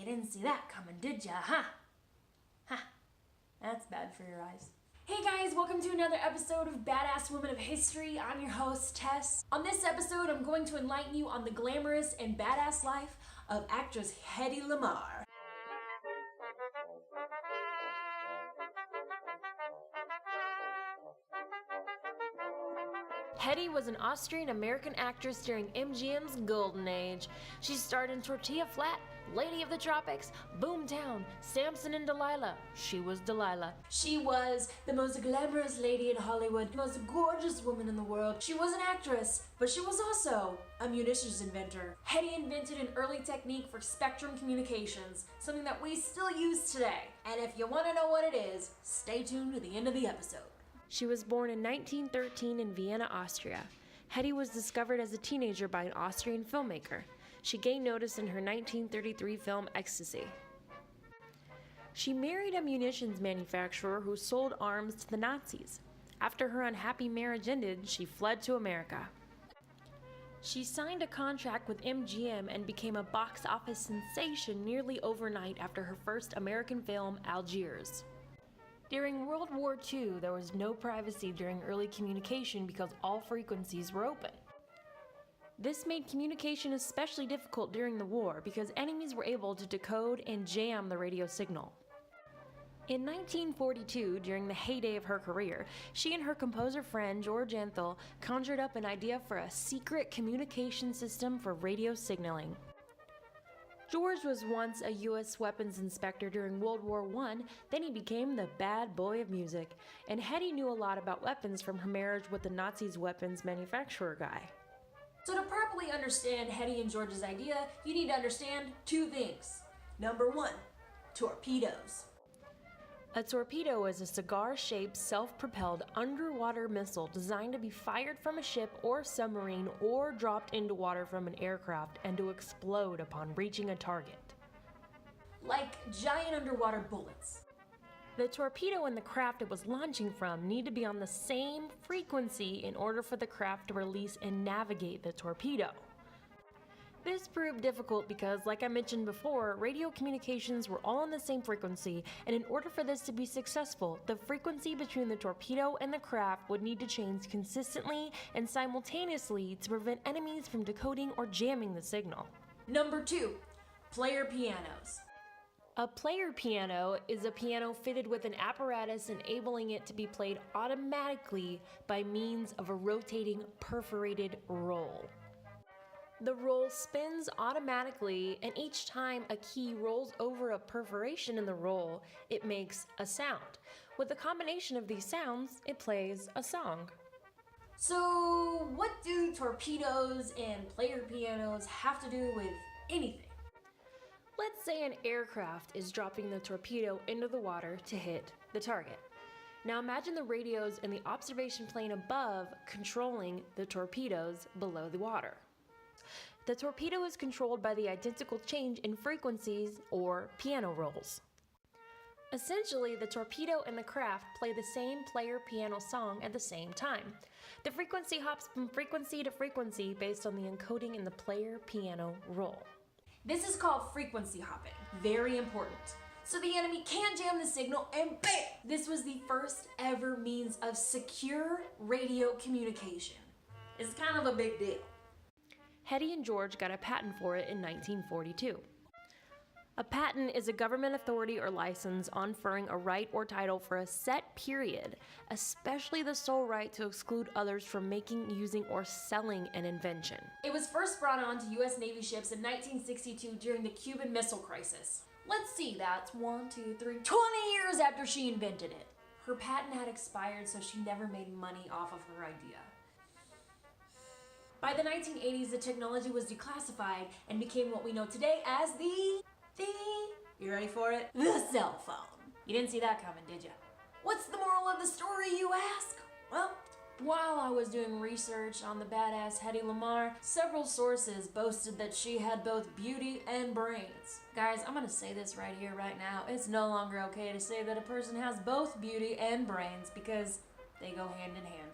You didn't see that coming, did ya, huh? Ha! That's bad for your eyes. Hey guys, welcome to another episode of Badass Women of History. I'm your host, Tess. On this episode, I'm going to enlighten you on the glamorous and badass life of actress Hedy Lamarr. Hedy was an Austrian-American actress during MGM's golden age. She starred in Tortilla Flat, Lady of the Tropics, Boomtown, Samson and Delilah. She was Delilah. She was the most glamorous lady in Hollywood, the most gorgeous woman in the world. She was an actress, but she was also a munitions inventor. Hedy invented an early technique for spectrum communications, something that we still use today. And if you want to know what it is, stay tuned to the end of the episode. She was born in 1913 in Vienna, Austria. Hedy was discovered as a teenager by an Austrian filmmaker. She gained notice in her 1933 film Ecstasy. She married a munitions manufacturer who sold arms to the Nazis. After her unhappy marriage ended, she fled to America. She signed a contract with MGM and became a box office sensation nearly overnight after her first American film, Algiers. During World War II, there was no privacy during early communication because all frequencies were open. This made communication especially difficult during the war because enemies were able to decode and jam the radio signal. In 1942, during the heyday of her career, she and her composer friend George Antheil conjured up an idea for a secret communication system for radio signaling. George was once a U.S. weapons inspector during World War I, then he became the bad boy of music, and Hedy knew a lot about weapons from her marriage with the Nazis' weapons manufacturer guy. So to properly understand Hedy and George's idea, you need to understand two things. Number one, torpedoes. A torpedo is a cigar-shaped, self-propelled underwater missile designed to be fired from a ship or submarine or dropped into water from an aircraft and to explode upon reaching a target. Like giant underwater bullets. The torpedo and the craft it was launching from need to be on the same frequency in order for the craft to release and navigate the torpedo. This proved difficult because, like I mentioned before, radio communications were all on the same frequency, and in order for this to be successful, the frequency between the torpedo and the craft would need to change consistently and simultaneously to prevent enemies from decoding or jamming the signal. Number two, player pianos. A player piano is a piano fitted with an apparatus enabling it to be played automatically by means of a rotating perforated roll. The roll spins automatically, and each time a key rolls over a perforation in the roll, it makes a sound. With the combination of these sounds, it plays a song. So, what do torpedoes and player pianos have to do with anything? Let's say an aircraft is dropping the torpedo into the water to hit the target. Now imagine the radios in the observation plane above controlling the torpedoes below the water. The torpedo is controlled by the identical change in frequencies, or piano rolls. Essentially, the torpedo and the craft play the same player-piano song at the same time. The frequency hops from frequency to frequency based on the encoding in the player-piano roll. This is called frequency hopping. Very important. So the enemy can't jam the signal, and BAM! This was the first ever means of secure radio communication. It's kind of a big deal. Hedy and George got a patent for it in 1942. A patent is a government authority or license conferring a right or title for a set period, especially the sole right to exclude others from making, using, or selling an invention. It was first brought on to U.S. Navy ships in 1962 during the Cuban Missile Crisis. Let's see, that's 20 years after she invented it. Her patent had expired, so she never made money off of her idea. By the 1980s, the technology was declassified and became what we know today as you ready for it? The cell phone. You didn't see that coming, did you? What's the moral of the story, you ask? Well, while I was doing research on the badass Hedy Lamarr, several sources boasted that she had both beauty and brains. Guys, I'm gonna say this right here, right now. It's no longer okay to say that a person has both beauty and brains because they go hand in hand.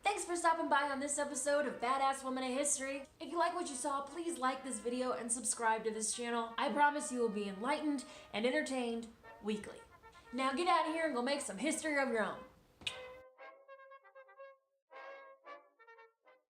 Thanks for stopping by on this episode of Badass Women in History. If you like what you saw, please like this video and subscribe to this channel. I promise you will be enlightened and entertained weekly. Now get out of here and go make some history of your own.